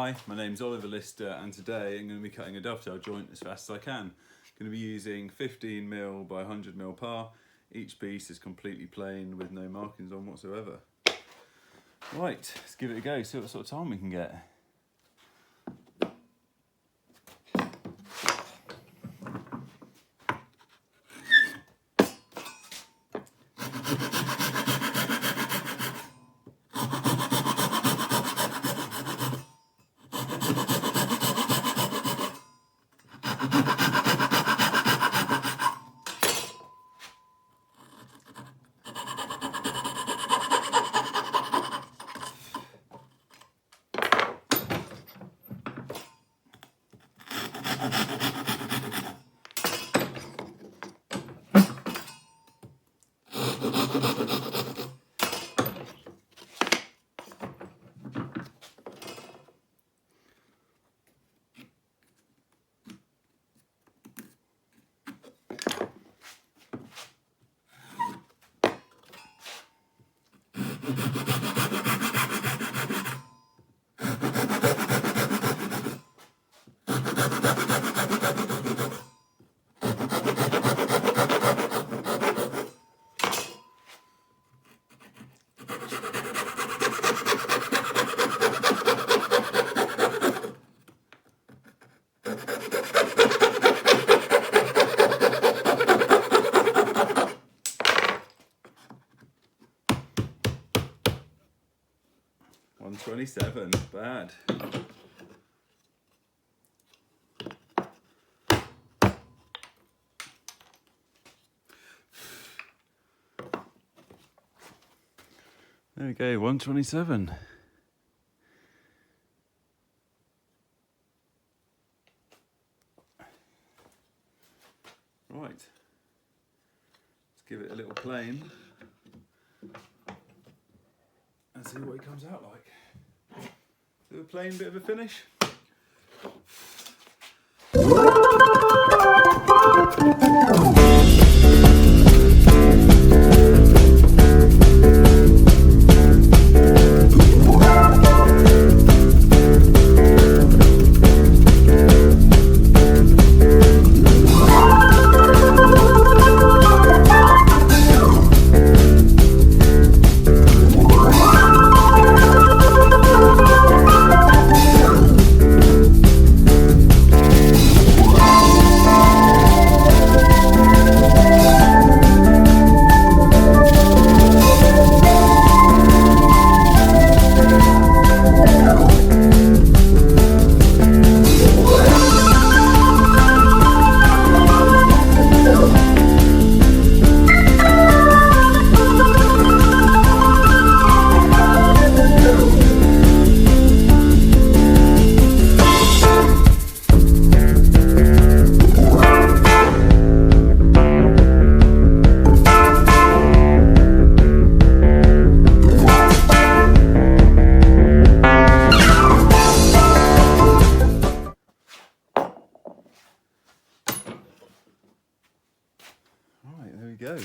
Hi, my name's Oliver Lister and today I'm going to be cutting a dovetail joint as fast as I can. I'm going to be using 15mm by 100mm par. Each piece is completely plain with no markings on whatsoever. Right, let's give it a go, see what sort of time we can get. $127, bad. There we go, 127. Right, let's give it a little plane and see what it comes out like. Do a plain bit of a finish. Right, there we go.